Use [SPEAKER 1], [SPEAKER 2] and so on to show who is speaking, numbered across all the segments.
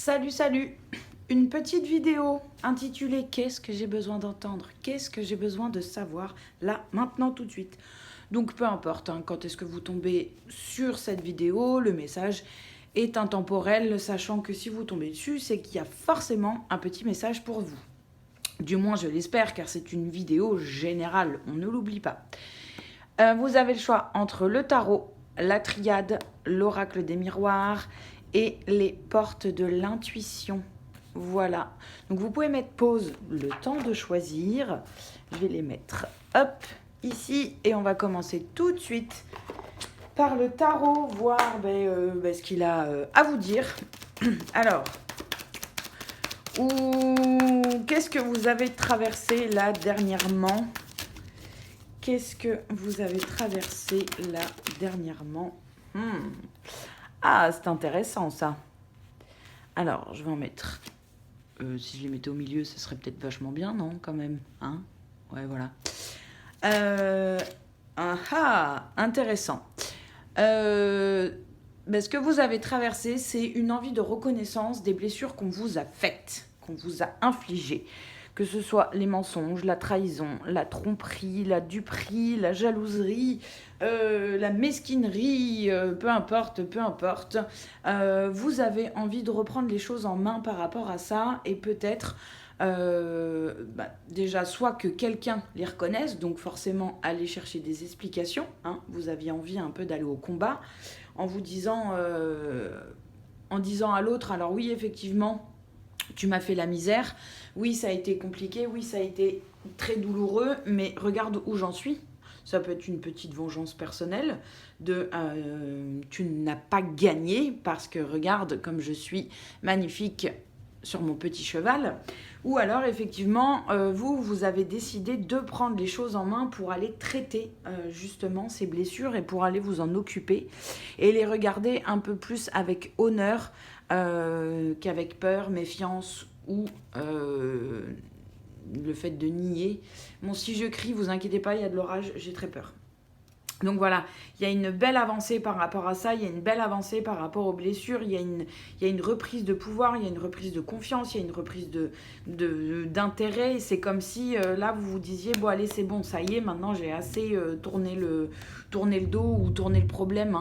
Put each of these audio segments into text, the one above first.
[SPEAKER 1] Salut, salut! Une petite vidéo intitulée Qu'est-ce que j'ai besoin d'entendre? Qu'est-ce que j'ai besoin de savoir là, maintenant, tout de suite? Donc peu importe quand est-ce que vous tombez sur cette vidéo, le message est intemporel, sachant que si vous tombez dessus, c'est qu'il y a forcément un petit message pour vous. Du moins, je l'espère, car c'est une vidéo générale, on ne l'oublie pas. Vous avez le choix entre le tarot, la triade, l'oracle des miroirs et les portes de l'intuition. Voilà. Donc vous pouvez mettre pause le temps de choisir. Je vais les mettre hop ici et on va commencer tout de suite par le tarot, voir ce qu'il a à vous dire. Alors, qu'est-ce que vous avez traversé là dernièrement? Qu'est-ce que vous avez traversé là dernièrement? Ah, c'est intéressant ça. Alors, je vais en mettre... si je les mettais au milieu, ce serait peut-être vachement bien, non? Quand même, hein? Ouais, voilà. Intéressant. Ce que vous avez traversé, c'est une envie de reconnaissance des blessures qu'on vous a faites, qu'on vous a infligées. Que ce soit les mensonges, la trahison, la tromperie, la duperie, la jalouserie, la mesquinerie, peu importe. Vous avez envie de reprendre les choses en main par rapport à ça et peut-être déjà soit que quelqu'un les reconnaisse, donc forcément aller chercher des explications. Vous aviez envie un peu d'aller au combat en vous disant, en disant à l'autre, alors oui, effectivement, tu m'as fait la misère, oui, ça a été compliqué, oui, ça a été très douloureux, mais regarde où j'en suis. Ça peut être une petite vengeance personnelle de tu n'as pas gagné parce que regarde comme je suis magnifique sur mon petit cheval. Ou alors effectivement, vous avez décidé de prendre les choses en main pour aller traiter justement ces blessures et pour aller vous en occuper et les regarder un peu plus avec honneur qu'avec peur, méfiance ou le fait de nier. Bon, si je crie, vous inquiétez pas, il y a de l'orage, j'ai très peur. Donc voilà, il y a une belle avancée par rapport à ça, il y a une belle avancée par rapport aux blessures, il y a une reprise de pouvoir, il y a une reprise de confiance, il y a une reprise d'intérêt. C'est comme si là vous vous disiez, bon allez c'est bon, ça y est, maintenant j'ai assez tourné le dos ou tourné le problème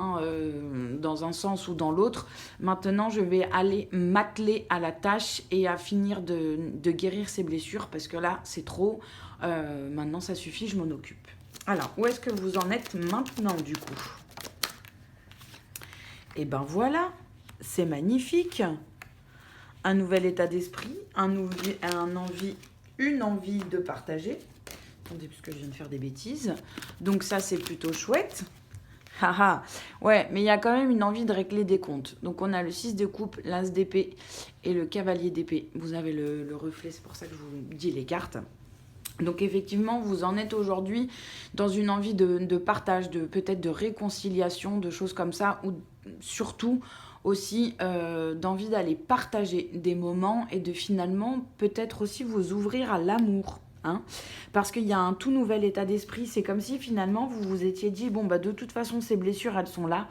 [SPEAKER 1] dans un sens ou dans l'autre. Maintenant je vais aller m'atteler à la tâche et à finir de guérir ces blessures parce que là c'est trop, maintenant ça suffit, je m'en occupe. Alors, où est-ce que vous en êtes maintenant, du coup? Eh ben voilà, c'est magnifique. Un nouvel état d'esprit, une envie de partager. Attendez, parce que je viens de faire des bêtises. Donc ça, c'est plutôt chouette. Haha, ouais, mais il y a quand même une envie de régler des comptes. Donc on a le 6 de coupe, l'as d'épée et le cavalier d'épée. Vous avez le reflet, c'est pour ça que je vous dis les cartes. Donc effectivement, vous en êtes aujourd'hui dans une envie de partage, peut-être de réconciliation, de choses comme ça, ou surtout aussi d'envie d'aller partager des moments et de finalement peut-être aussi vous ouvrir à l'amour. Parce qu'il y a un tout nouvel état d'esprit, c'est comme si finalement vous vous étiez dit, bon bah de toute façon ces blessures elles sont là,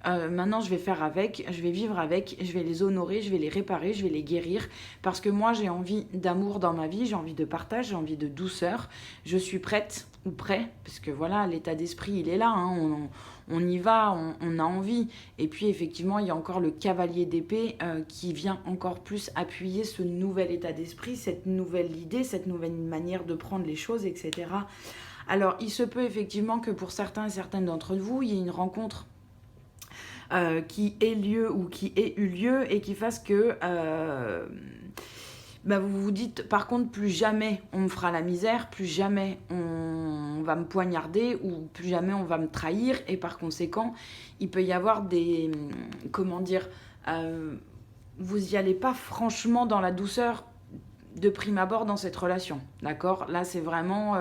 [SPEAKER 1] maintenant je vais faire avec, je vais vivre avec, je vais les honorer, je vais les réparer, je vais les guérir parce que moi j'ai envie d'amour dans ma vie, j'ai envie de partage, j'ai envie de douceur, je suis prête ou prêt parce que voilà l'état d'esprit il est là, on y va, on a envie et puis effectivement il y a encore le cavalier d'épée qui vient encore plus appuyer ce nouvel état d'esprit, cette nouvelle idée, cette nouvelle manière de prendre les choses, etc. Alors il se peut effectivement que pour certains et certaines d'entre vous il y ait une rencontre qui ait lieu ou qui ait eu lieu et qui fasse que vous vous dites par contre plus jamais on me fera la misère, plus jamais on va me poignarder ou plus jamais on va me trahir et par conséquent il peut y avoir des vous y allez pas franchement dans la douceur de prime abord dans cette relation, d'accord? Là, c'est vraiment...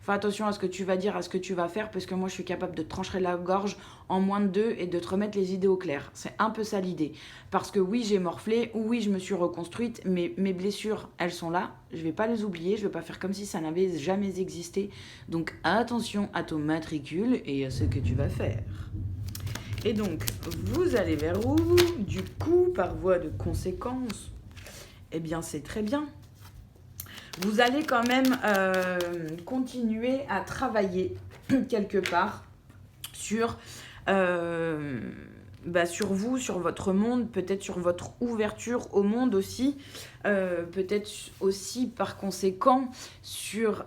[SPEAKER 1] fais attention à ce que tu vas dire, à ce que tu vas faire, parce que moi, je suis capable de te trancher la gorge en moins de 2 et de te remettre les idées au clair. C'est un peu ça l'idée. Parce que oui, j'ai morflé, oui, je me suis reconstruite, mais mes blessures, elles sont là. Je vais pas les oublier, je vais pas faire comme si ça n'avait jamais existé. Donc, attention à ton matricule et à ce que tu vas faire. Et donc, vous allez vers où? Du coup, par voie de conséquence, eh bien, c'est très bien. Vous allez quand même continuer à travailler quelque part sur, sur vous, sur votre monde, peut-être sur votre ouverture au monde aussi, peut-être aussi par conséquent sur...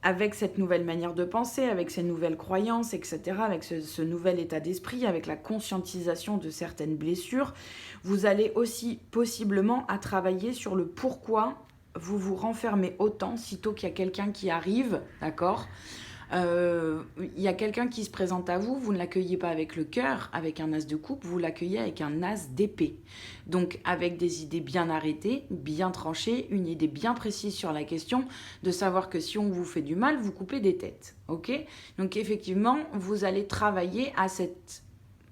[SPEAKER 1] avec cette nouvelle manière de penser, avec ces nouvelles croyances, etc., avec ce nouvel état d'esprit, avec la conscientisation de certaines blessures, vous allez aussi possiblement à travailler sur le pourquoi vous vous renfermez autant sitôt qu'il y a quelqu'un qui arrive, d'accord ? Il y a quelqu'un qui se présente à vous, vous ne l'accueillez pas avec le cœur, avec un as de coupe, vous l'accueillez avec un as d'épée. Donc avec des idées bien arrêtées, bien tranchées, une idée bien précise sur la question, de savoir que si on vous fait du mal, vous coupez des têtes. Ok ? Donc effectivement, vous allez travailler à cet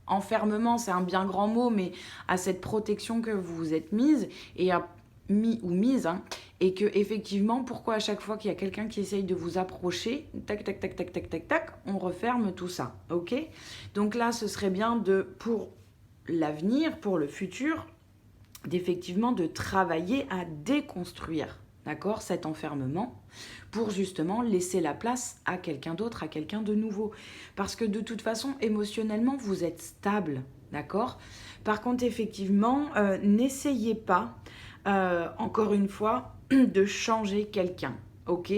[SPEAKER 1] enfermement, c'est un bien grand mot, mais à cette protection que vous vous êtes mise et à mise, hein, et que effectivement, pourquoi à chaque fois qu'il y a quelqu'un qui essaye de vous approcher, tac, tac, tac, tac, tac, tac, tac, on referme tout ça, ok ? Donc là, ce serait bien pour l'avenir, pour le futur, d'effectivement de travailler à déconstruire, d'accord, cet enfermement, pour justement laisser la place à quelqu'un d'autre, à quelqu'un de nouveau. Parce que de toute façon, émotionnellement, vous êtes stable, d'accord ? Par contre, effectivement, n'essayez pas, encore une fois, de changer quelqu'un. Ok,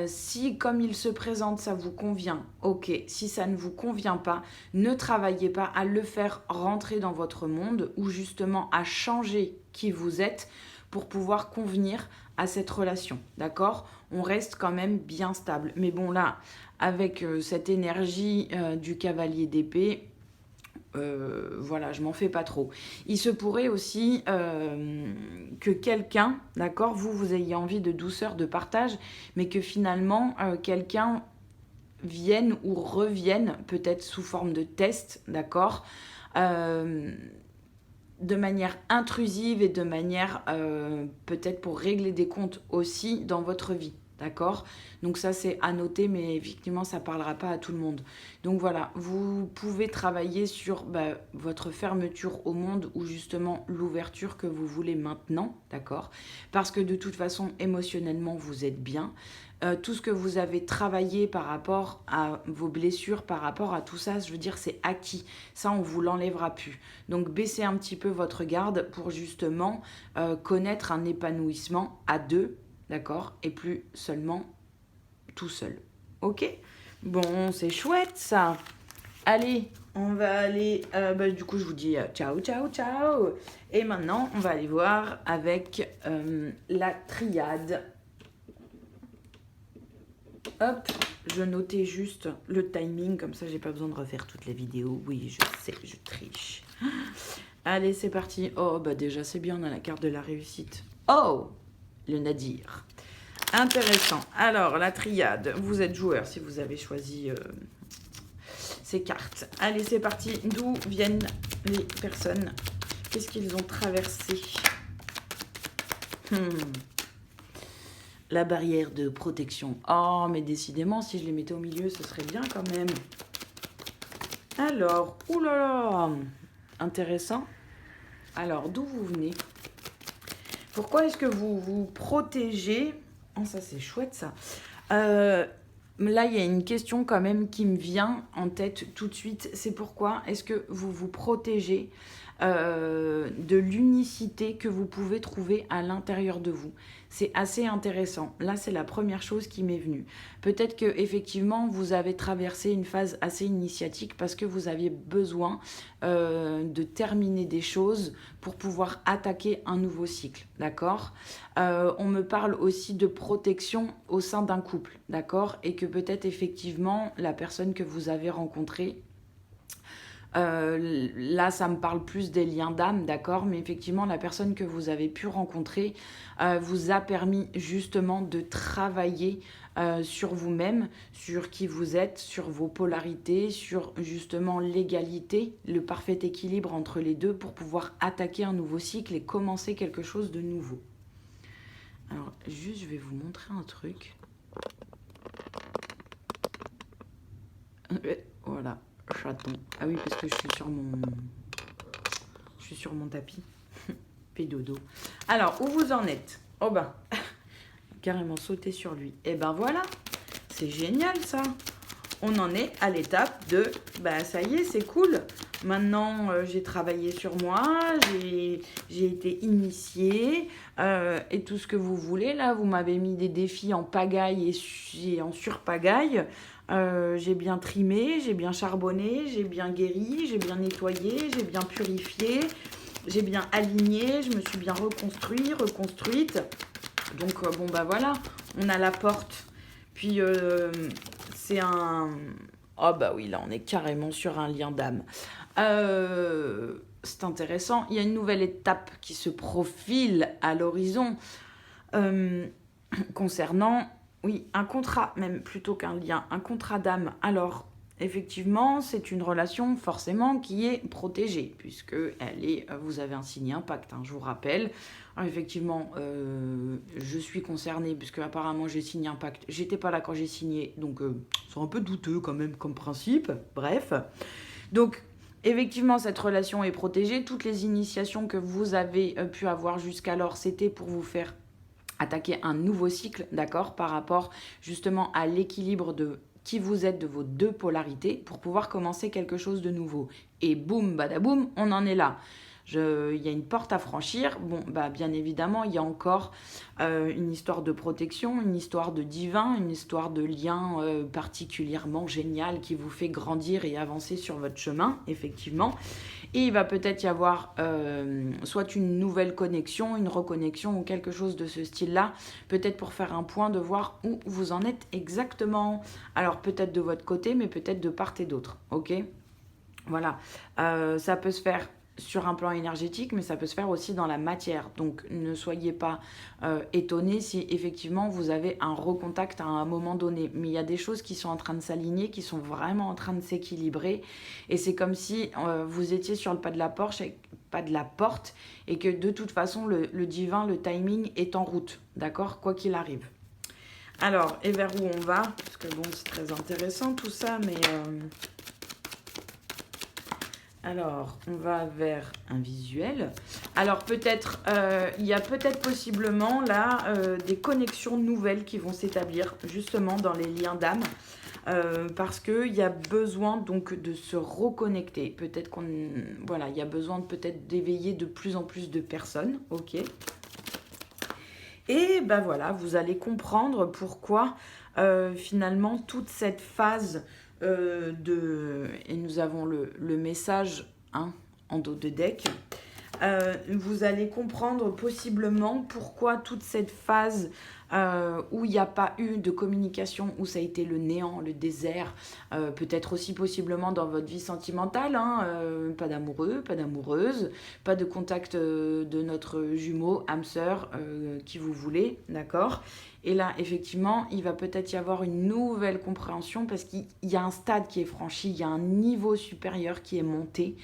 [SPEAKER 1] si comme il se présente, ça vous convient, ok. Si ça ne vous convient pas, ne travaillez pas à le faire rentrer dans votre monde ou justement à changer qui vous êtes pour pouvoir convenir à cette relation, d'accord ? On reste quand même bien stable. Mais bon là, avec cette énergie du cavalier d'épée, voilà, je m'en fais pas trop. Il se pourrait aussi que quelqu'un, d'accord, vous ayez envie de douceur, de partage, mais que finalement, quelqu'un vienne ou revienne, peut-être sous forme de test, d'accord, de manière intrusive et de manière peut-être pour régler des comptes aussi dans votre vie. D'accord ? Donc ça, c'est à noter, mais effectivement, ça ne parlera pas à tout le monde. Donc voilà, vous pouvez travailler sur votre fermeture au monde ou justement l'ouverture que vous voulez maintenant, d'accord ? Parce que de toute façon, émotionnellement, vous êtes bien. Tout ce que vous avez travaillé par rapport à vos blessures, par rapport à tout ça, je veux dire, c'est acquis. Ça, on ne vous l'enlèvera plus. Donc, baissez un petit peu votre garde pour justement connaître un épanouissement à deux, d'accord ? Et plus seulement tout seul. Ok ? Bon, c'est chouette ça. Allez, on va aller... du coup, je vous dis ciao, ciao, ciao. Et maintenant, on va aller voir avec la triade. Hop, je notais juste le timing, comme ça j'ai pas besoin de refaire toutes les vidéos. Oui, je sais, je triche. Allez, c'est parti. Oh, déjà c'est bien, on a la carte de la réussite. Oh, le nadir. Intéressant. Alors, la triade. Vous êtes joueur si vous avez choisi ces cartes. Allez, c'est parti. D'où viennent les personnes? Qu'est-ce qu'ils ont traversé? La barrière de protection. Oh, mais décidément, si je les mettais au milieu, ce serait bien quand même. Alors, oulala, intéressant. Alors, d'où vous venez? Pourquoi est-ce que vous vous protégez? Oh, ça c'est chouette ça. Là, il y a une question quand même qui me vient en tête tout de suite. C'est pourquoi est-ce que vous vous protégez de l'unicité que vous pouvez trouver à l'intérieur de vous? C'est assez intéressant. Là, c'est la première chose qui m'est venue. Peut-être que effectivement, vous avez traversé une phase assez initiatique parce que vous aviez besoin de terminer des choses pour pouvoir attaquer un nouveau cycle, d'accord ? On me parle aussi de protection au sein d'un couple, d'accord ? Et que peut-être effectivement, la personne que vous avez rencontrée, là, ça me parle plus des liens d'âme, d'accord ? Mais effectivement, la personne que vous avez pu rencontrer vous a permis justement de travailler sur vous-même, sur qui vous êtes, sur vos polarités, sur justement l'égalité, le parfait équilibre entre les deux pour pouvoir attaquer un nouveau cycle et commencer quelque chose de nouveau. Alors, juste, je vais vous montrer un truc. Voilà. chaton. Ah oui, parce que je suis sur mon tapis. Pédodo. Alors, où vous en êtes? Oh ben, carrément sauté sur lui. Et ben voilà, c'est génial ça. On en est à l'étape de, bah ça y est, c'est cool. Maintenant, j'ai travaillé sur moi, j'ai été initiée et tout ce que vous voulez. Là, vous m'avez mis des défis en pagaille et en surpagaille. J'ai bien trimé, j'ai bien charbonné, j'ai bien guéri, j'ai bien nettoyé, j'ai bien purifié, j'ai bien aligné, je me suis bien reconstruite. Donc, bon, bah voilà, on a la porte. Puis, c'est un... Oh bah oui, là, on est carrément sur un lien d'âme. C'est intéressant. Il y a une nouvelle étape qui se profile à l'horizon concernant, oui, un contrat, même plutôt qu'un lien, un contrat d'âme. Alors, effectivement, c'est une relation forcément qui est protégée, puisque vous avez signé un pacte, hein, je vous rappelle. Alors, effectivement, je suis concernée, puisque apparemment j'ai signé un pacte. J'étais pas là quand j'ai signé, donc c'est un peu douteux quand même comme principe. Bref. Donc, effectivement, cette relation est protégée. Toutes les initiations que vous avez pu avoir jusqu'alors, c'était pour vous faire attaquer un nouveau cycle, d'accord, par rapport justement à l'équilibre de qui vous êtes, de vos deux polarités, pour pouvoir commencer quelque chose de nouveau. Et boum, badaboum, on en est là. Il y a une porte à franchir. Bon, bah, bien évidemment, il y a encore une histoire de protection, une histoire de divin, une histoire de lien particulièrement génial qui vous fait grandir et avancer sur votre chemin, effectivement. Et il va peut-être y avoir soit une nouvelle connexion, une reconnexion ou quelque chose de ce style-là, peut-être pour faire un point de voir où vous en êtes exactement. Alors peut-être de votre côté, mais peut-être de part et d'autre, ok? Voilà, ça peut se faire sur un plan énergétique, mais ça peut se faire aussi dans la matière. Donc ne soyez pas étonnés si effectivement vous avez un recontact à un moment donné. Mais il y a des choses qui sont en train de s'aligner, qui sont vraiment en train de s'équilibrer. Et c'est comme si vous étiez sur le pas de la porte et que de toute façon le divin, le timing est en route, d'accord? Quoi qu'il arrive. Alors, et vers où on va? Parce que bon, c'est très intéressant tout ça, mais... Alors, on va vers un visuel. Alors, peut-être, il y a peut-être possiblement là des connexions nouvelles qui vont s'établir justement dans les liens d'âme. Parce qu'il y a besoin donc de se reconnecter. Peut-être il y a besoin peut-être d'éveiller de plus en plus de personnes. Ok. Et ben voilà, vous allez comprendre pourquoi finalement toute cette phase et nous avons le message en dos de deck. Vous allez comprendre possiblement pourquoi toute cette phase où il n'y a pas eu de communication, où ça a été le néant, le désert, peut-être aussi possiblement dans votre vie sentimentale, pas d'amoureux, pas d'amoureuse, pas de contact de notre jumeau, âme sœur, qui vous voulez, d'accord? Et là, effectivement, il va peut-être y avoir une nouvelle compréhension parce qu'il y a un stade qui est franchi, il y a un niveau supérieur qui est monté.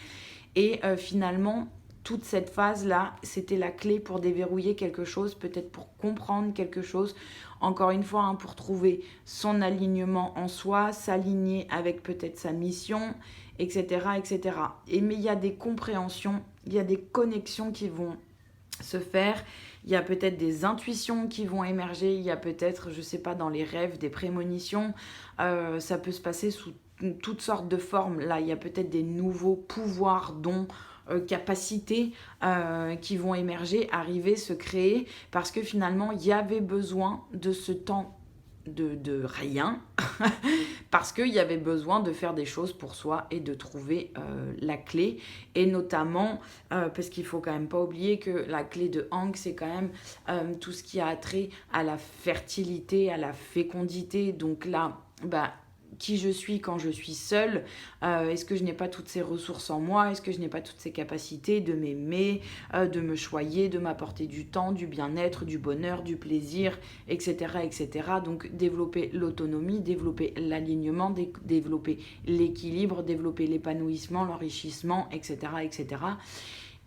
[SPEAKER 1] Et finalement, toute cette phase-là, c'était la clé pour déverrouiller quelque chose, peut-être pour comprendre quelque chose. Encore une fois, pour trouver son alignement en soi, s'aligner avec peut-être sa mission, etc., etc. Mais il y a des compréhensions, il y a des connexions qui vont se faire. Il y a peut-être des intuitions qui vont émerger. Il y a peut-être, je ne sais pas, dans les rêves, des prémonitions. Ça peut se passer sous toutes sortes de formes. Là, il y a peut-être des nouveaux pouvoirs, dons, capacités qui vont émerger, arriver, se créer, parce que finalement, il y avait besoin de ce temps de rien, parce qu'il y avait besoin de faire des choses pour soi et de trouver la clé, et notamment, parce qu'il ne faut quand même pas oublier que la clé de Ankh, c'est quand même tout ce qui a trait à la fertilité, à la fécondité, donc là, qui je suis quand je suis seule, est-ce que je n'ai pas toutes ces ressources en moi, est-ce que je n'ai pas toutes ces capacités de m'aimer, de me choyer, de m'apporter du temps, du bien-être, du bonheur, du plaisir, etc. etc. Donc développer l'autonomie, développer l'alignement, développer l'équilibre, développer l'épanouissement, l'enrichissement, etc. etc.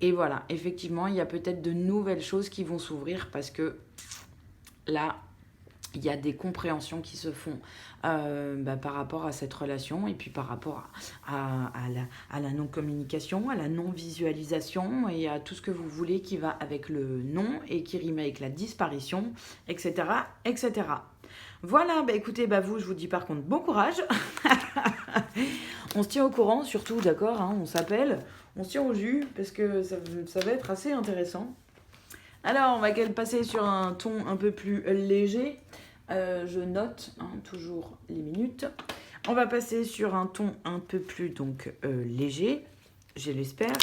[SPEAKER 1] Et voilà, effectivement, il y a peut-être de nouvelles choses qui vont s'ouvrir parce que là, il y a des compréhensions qui se font par rapport à cette relation et puis par rapport à la non-communication, à la non-visualisation et à tout ce que vous voulez qui va avec le non et qui rime avec la disparition, etc. etc. Voilà, écoutez, vous, je vous dis par contre bon courage. On se tient au courant, surtout, d'accord, hein, on s'appelle, on se tient au jus parce que ça va être assez intéressant. Alors, on va passer sur un ton un peu plus léger. Je note toujours les minutes. On va passer sur un ton un peu plus léger, je l'espère,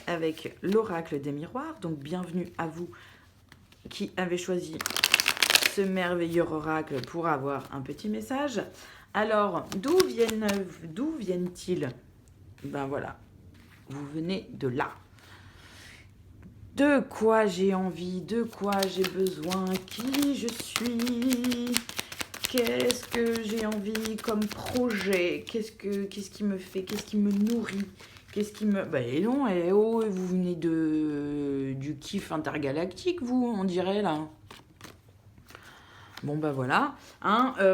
[SPEAKER 1] avec l'oracle des miroirs. Donc, bienvenue à vous qui avez choisi ce merveilleux oracle pour avoir un petit message. Alors, d'où viennent-ils? Ben voilà, vous venez de là. De quoi j'ai envie, de quoi j'ai besoin, qui je suis, qu'est-ce que j'ai envie comme projet, qu'est-ce qui me fait, qu'est-ce qui me nourrit, qu'est-ce qui me... et non, vous venez du kiff intergalactique, vous, on dirait, là. Bon, voilà.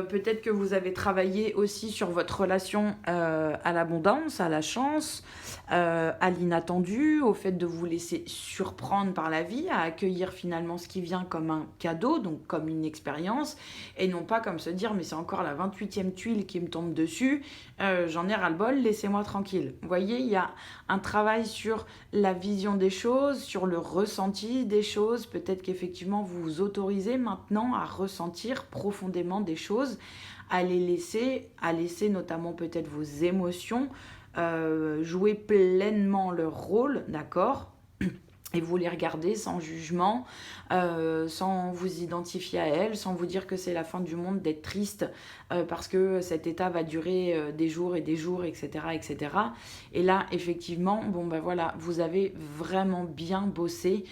[SPEAKER 1] Peut-être que vous avez travaillé aussi sur votre relation à l'abondance, à la chance, à l'inattendu, au fait de vous laisser surprendre par la vie, à accueillir finalement ce qui vient comme un cadeau, donc comme une expérience, et non pas comme se dire, mais c'est encore la 28e tuile qui me tombe dessus, j'en ai ras-le-bol, laissez-moi tranquille. Vous voyez, il y a un travail sur la vision des choses, sur le ressenti des choses. Peut-être qu'effectivement, vous vous autorisez maintenant à ressentir profondément des choses, à laisser notamment peut-être vos émotions jouer pleinement leur rôle, d'accord ? Et vous les regardez sans jugement, sans vous identifier à elles, sans vous dire que c'est la fin du monde d'être triste parce que cet état va durer des jours et des jours, etc. etc. Et là, effectivement, voilà, vous avez vraiment bien bossé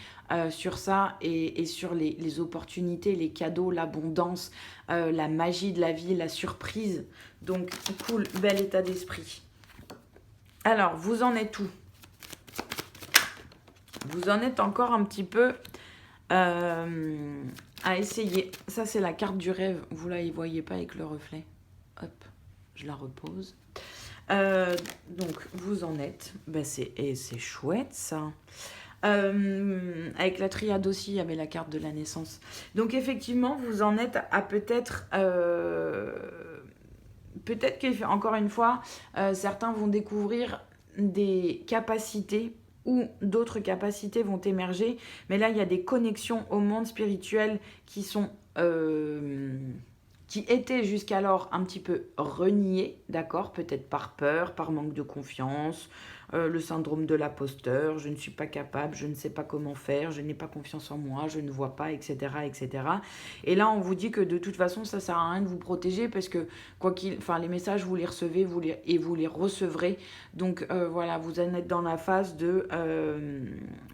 [SPEAKER 1] sur ça et sur les opportunités, les cadeaux, l'abondance, la magie de la vie, la surprise. Donc, cool, bel état d'esprit. Alors, vous en êtes où ? Vous en êtes encore un petit peu à essayer. Ça, c'est la carte du rêve. Vous là, y voyez pas avec le reflet. Hop, je la repose. Donc, vous en êtes. C'est chouette, ça. Avec la triade aussi, il y avait la carte de la naissance. Donc, effectivement, vous en êtes à peut-être... peut-être qu'encore une fois, certains vont découvrir des capacités ou d'autres capacités vont émerger. Mais là, il y a des connexions au monde spirituel qui étaient jusqu'alors un petit peu reniées, d'accord ? Peut-être par peur, par manque de confiance, le syndrome de l'imposteur, je ne suis pas capable, je ne sais pas comment faire, je n'ai pas confiance en moi, je ne vois pas, etc., etc. Et là, on vous dit que de toute façon, ça ne sert à rien de vous protéger parce que les messages, vous les recevez vous les recevrez. Donc voilà, vous en êtes dans la phase de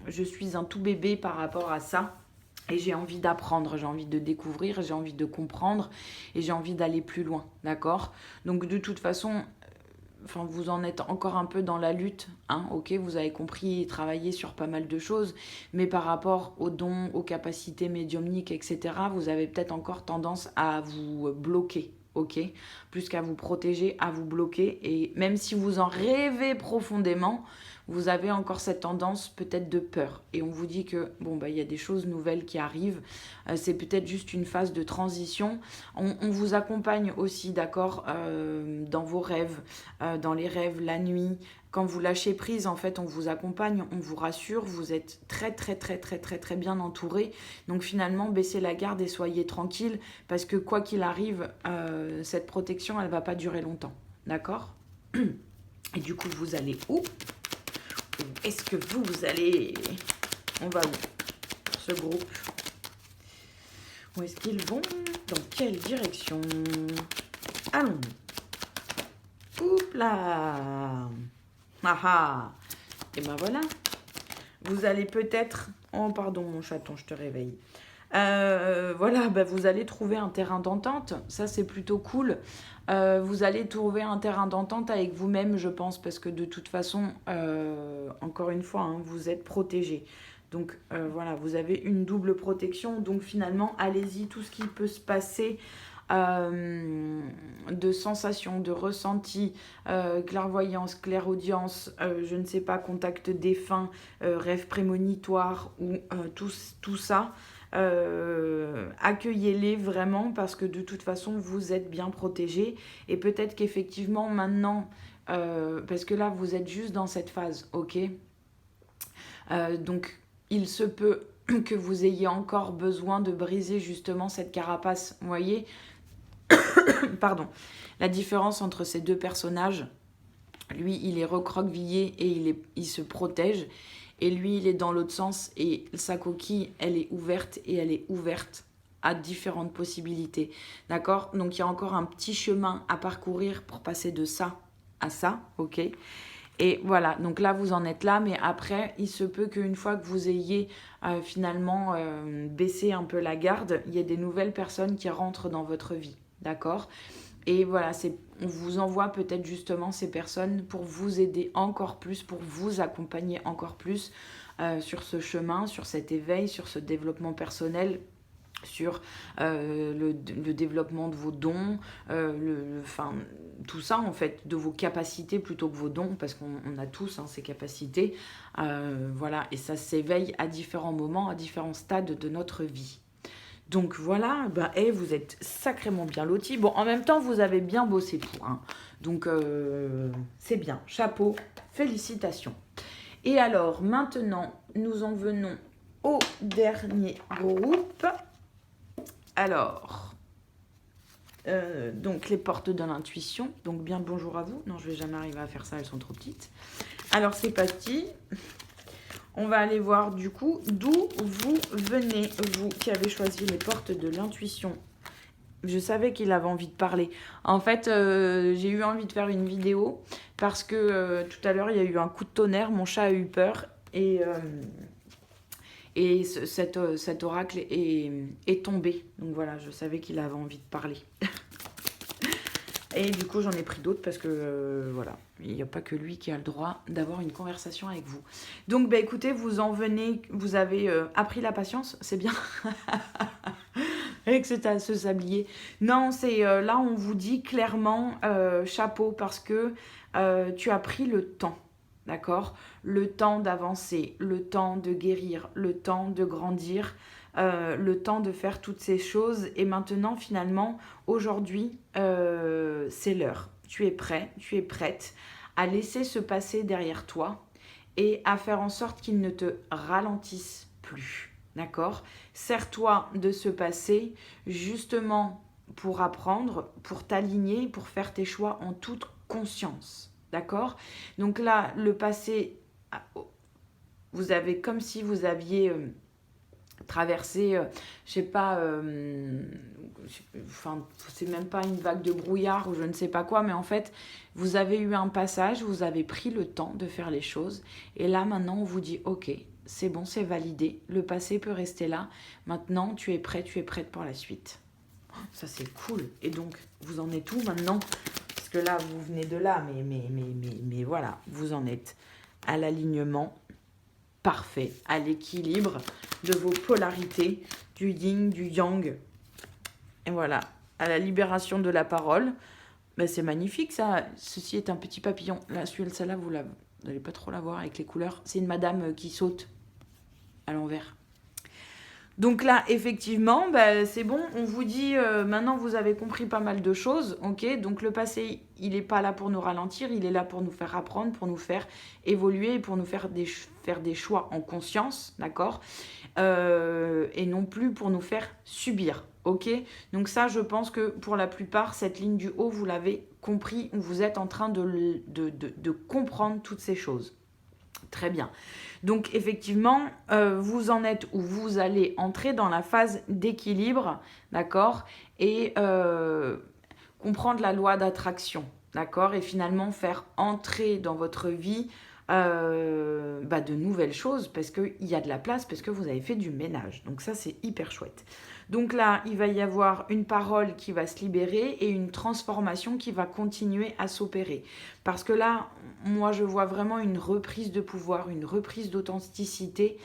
[SPEAKER 1] je suis un tout bébé par rapport à ça. Et j'ai envie d'apprendre, j'ai envie de découvrir, j'ai envie de comprendre et j'ai envie d'aller plus loin, d'accord ? Donc de toute façon, vous en êtes encore un peu dans la lutte, ok, vous avez compris et travaillé sur pas mal de choses, mais par rapport aux dons, aux capacités médiumniques, etc., vous avez peut-être encore tendance à vous bloquer, ok, plus qu'à vous protéger, à vous bloquer, et même si vous en rêvez profondément, vous avez encore cette tendance peut-être de peur. Et on vous dit que, il y a des choses nouvelles qui arrivent. C'est peut-être juste une phase de transition. On vous accompagne aussi, d'accord, dans vos rêves, dans les rêves, la nuit. Quand vous lâchez prise, en fait, on vous accompagne, on vous rassure. Vous êtes très, très, très, très, très, très bien entouré. Donc finalement, baissez la garde et soyez tranquille. Parce que quoi qu'il arrive, cette protection, elle ne va pas durer longtemps. D'accord ? Et du coup, vous allez où ? Est-ce que vous allez... On va où, ce groupe ? Où est-ce qu'ils vont ? Dans quelle direction ? Allons-nous. Oups là. Et voilà. Vous allez peut-être... Oh pardon mon chaton, je te réveille. Vous allez trouver un terrain d'entente. Ça, c'est plutôt cool. Vous allez trouver un terrain d'entente avec vous-même, je pense, parce que de toute façon, encore une fois, vous êtes protégé. Donc voilà, vous avez une double protection. Donc finalement, allez-y, tout ce qui peut se passer de sensations, de ressentis, clairvoyance, clairaudience, je ne sais pas, contact défunt, rêve prémonitoire ou tout ça, accueillez-les vraiment parce que de toute façon vous êtes bien protégés et peut-être qu'effectivement maintenant, parce que là vous êtes juste dans cette phase, ok, donc il se peut que vous ayez encore besoin de briser justement cette carapace, vous voyez. Pardon. La différence entre ces deux personnages, lui, il est recroquevillé et il se protège. Et lui, il est dans l'autre sens et sa coquille, elle est ouverte et elle est ouverte à différentes possibilités. D'accord? Donc, il y a encore un petit chemin à parcourir pour passer de ça à ça, ok? Et voilà, donc là, vous en êtes là, mais après, il se peut qu'une fois que vous ayez finalement baissé un peu la garde, il y ait des nouvelles personnes qui rentrent dans votre vie. D'accord? Et voilà, on vous envoie peut-être justement ces personnes pour vous aider encore plus, pour vous accompagner encore plus sur ce chemin, sur cet éveil, sur ce développement personnel, sur le développement de vos dons, tout ça en fait, de vos capacités plutôt que vos dons, parce qu'on a tous ces capacités. Voilà, et ça s'éveille à différents moments, à différents stades de notre vie. Donc voilà, vous êtes sacrément bien lotis. Bon, en même temps, vous avez bien bossé pour. Hein. Donc, c'est bien. Chapeau, félicitations. Et alors, maintenant, nous en venons au dernier groupe. Alors, donc les portes de l'intuition. Donc, bien bonjour à vous. Non, je ne vais jamais arriver à faire ça, elles sont trop petites. Alors, c'est parti. On va aller voir du coup d'où vous venez, vous qui avez choisi les portes de l'intuition. Je savais qu'il avait envie de parler. En fait, j'ai eu envie de faire une vidéo parce que tout à l'heure, il y a eu un coup de tonnerre. Mon chat a eu peur et cet oracle est tombé. Donc voilà, je savais qu'il avait envie de parler. Et du coup, j'en ai pris d'autres parce que, voilà, il n'y a pas que lui qui a le droit d'avoir une conversation avec vous. Donc, écoutez, vous en venez, vous avez appris la patience, c'est bien. Avec ce sablier. Non, c'est là, on vous dit clairement chapeau parce que tu as pris le temps, d'accord? Le temps d'avancer, le temps de guérir, le temps de grandir, le temps de faire toutes ces choses. Et maintenant, finalement, aujourd'hui, c'est l'heure. Tu es prêt, tu es prête à laisser se passer derrière toi et à faire en sorte qu'il ne te ralentisse plus. D'accord? Sers-toi de ce passé justement pour apprendre, pour t'aligner, pour faire tes choix en toute conscience. D'accord? Donc là, le passé, vous avez comme si vous aviez traversé, je sais pas, c'est même pas une vague de brouillard ou je ne sais pas quoi, mais en fait, vous avez eu un passage, vous avez pris le temps de faire les choses et là, maintenant, on vous dit, ok, c'est bon, c'est validé, le passé peut rester là, maintenant tu es prêt, tu es prête pour la suite. Ça c'est cool. Et donc, vous en êtes où maintenant? Parce que là, vous venez de là, mais voilà, vous en êtes à l'alignement parfait, à l'équilibre de vos polarités, du yin, du yang, et voilà, à la libération de la parole. C'est magnifique ça, ceci est un petit papillon. Là, celle-là, vous n'allez pas trop la voir avec les couleurs, c'est une madame qui saute à l'envers. Donc là, effectivement, c'est bon, on vous dit, maintenant vous avez compris pas mal de choses, ok? Donc le passé, il n'est pas là pour nous ralentir, il est là pour nous faire apprendre, pour nous faire évoluer, pour nous faire des choix en conscience, d'accord? Et non plus pour nous faire subir, ok? Donc ça, je pense que pour la plupart, cette ligne du haut, vous l'avez compris, vous êtes en train de comprendre toutes ces choses. Très bien. Donc effectivement, vous en êtes où vous allez entrer dans la phase d'équilibre, d'accord? Et comprendre la loi d'attraction, d'accord? Et finalement faire entrer dans votre vie de nouvelles choses parce qu'il y a de la place, parce que vous avez fait du ménage. Donc ça, c'est hyper chouette. Donc là, il va y avoir une parole qui va se libérer et une transformation qui va continuer à s'opérer. Parce que là, moi, je vois vraiment une reprise de pouvoir, une reprise d'authenticité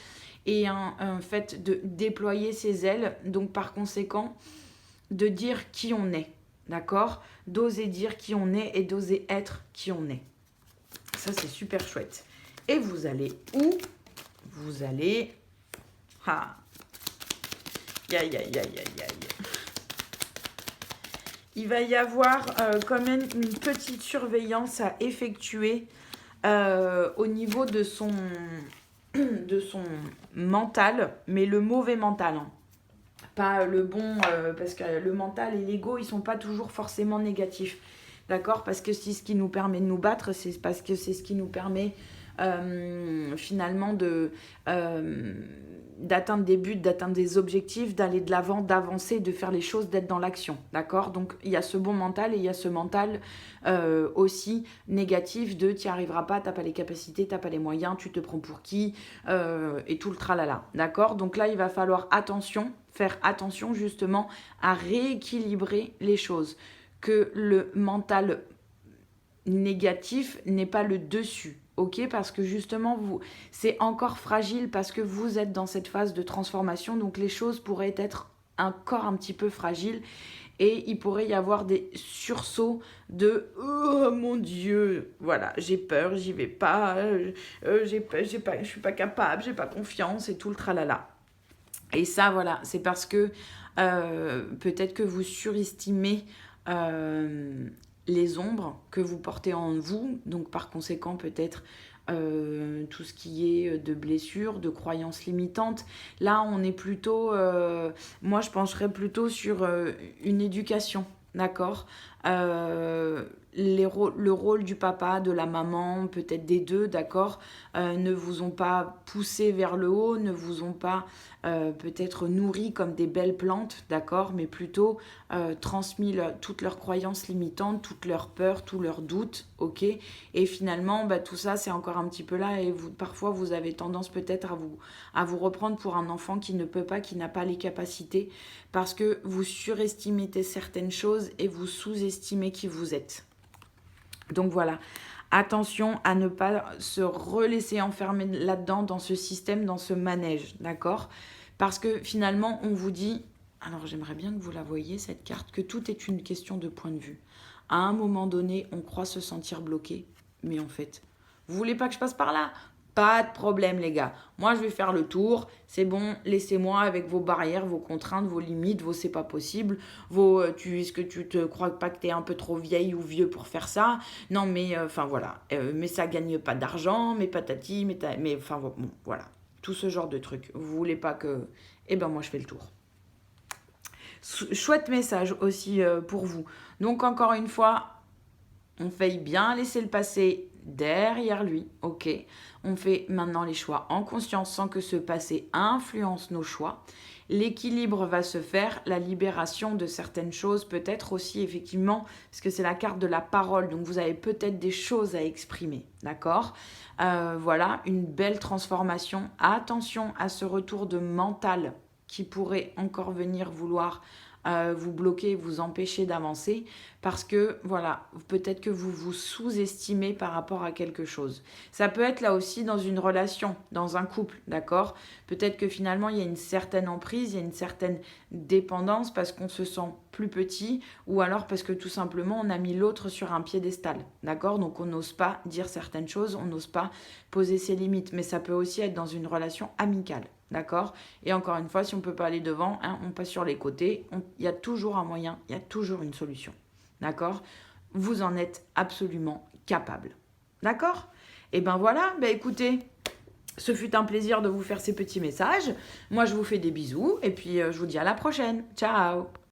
[SPEAKER 1] et un fait de déployer ses ailes. Donc par conséquent, de dire qui on est, d'accord? D'oser dire qui on est et d'oser être qui on est. Ça, c'est super chouette. Et vous allez où? Vous allez... Ah. Aïe, aïe, aïe, aïe, aïe. Il va y avoir quand même une petite surveillance à effectuer au niveau de son mental, mais le mauvais mental, hein. Pas le bon, parce que le mental et l'ego, ils sont pas toujours forcément négatifs, d'accord? Parce que c'est ce qui nous permet de nous battre, c'est parce que c'est ce qui nous permet finalement d'atteindre des buts, d'atteindre des objectifs, d'aller de l'avant, d'avancer, de faire les choses, d'être dans l'action, d'accord? Donc il y a ce bon mental et il y a ce mental aussi négatif de t'y arriveras pas, t'as pas les capacités, t'as pas les moyens, tu te prends pour qui, et tout le tralala, d'accord? Donc là il va falloir faire attention justement à rééquilibrer les choses, que le mental négatif n'est pas le dessus. Ok, parce que justement, c'est encore fragile parce que vous êtes dans cette phase de transformation, donc les choses pourraient être encore un petit peu fragiles et il pourrait y avoir des sursauts de oh mon Dieu, voilà, j'ai peur, j'y vais pas, je suis pas capable, j'ai pas confiance et tout le tralala. Et ça, voilà, c'est parce que peut-être que vous surestimez les ombres que vous portez en vous, donc par conséquent peut-être tout ce qui est de blessures, de croyances limitantes. Là, on est plutôt, moi je pencherais plutôt sur une éducation, d'accord? Le rôle du papa, de la maman, peut-être des deux, d'accord, ne vous ont pas poussé vers le haut, ne vous ont pas peut-être nourri comme des belles plantes, d'accord, mais plutôt transmis toutes leurs croyances limitantes, toutes leurs peurs, tous leurs doutes, ok. Et finalement, tout ça, c'est encore un petit peu là et parfois, vous avez tendance peut-être à vous reprendre pour un enfant qui ne peut pas, qui n'a pas les capacités, parce que vous surestimez certaines choses et vous sous-estimez qui vous êtes. Donc voilà, attention à ne pas se relaisser enfermer là-dedans, dans ce système, dans ce manège, d'accord? Parce que finalement, on vous dit, alors j'aimerais bien que vous la voyiez, cette carte, que tout est une question de point de vue. À un moment donné, on croit se sentir bloqué, mais en fait, vous voulez pas que je passe par là? Pas de problème, les gars. Moi, je vais faire le tour. C'est bon, laissez-moi avec vos barrières, vos contraintes, vos limites, vos c'est pas possible, est-ce que tu te crois pas que t'es un peu trop vieille ou vieux pour faire ça? Non, mais enfin voilà. Mais ça gagne pas d'argent, mais patati, mais enfin bon, voilà. Tout ce genre de trucs. Vous voulez pas que... Eh ben moi, je fais le tour. Chouette message aussi pour vous. Donc encore une fois, on fait bien laisser le passé derrière lui, ok. On fait maintenant les choix en conscience sans que ce passé influence nos choix. L'équilibre va se faire, la libération de certaines choses, peut-être aussi effectivement, parce que c'est la carte de la parole, donc vous avez peut-être des choses à exprimer, d'accord? Voilà, une belle transformation. Attention à ce retour de mental qui pourrait encore venir vouloir vous bloquer, vous empêcher d'avancer, parce que voilà, peut-être que vous vous sous-estimez par rapport à quelque chose. Ça peut être là aussi dans une relation, dans un couple, d'accord? Peut-être que finalement il y a une certaine emprise, il y a une certaine dépendance parce qu'on se sent plus petit, ou alors parce que tout simplement on a mis l'autre sur un piédestal, d'accord? Donc on n'ose pas dire certaines choses, on n'ose pas poser ses limites, mais ça peut aussi être dans une relation amicale. D'accord? Et encore une fois, si on ne peut pas aller devant, on passe sur les côtés. Il y a toujours un moyen, il y a toujours une solution. D'accord? Vous en êtes absolument capable. D'accord? Et ben voilà, écoutez, ce fut un plaisir de vous faire ces petits messages. Moi, je vous fais des bisous et puis je vous dis à la prochaine. Ciao!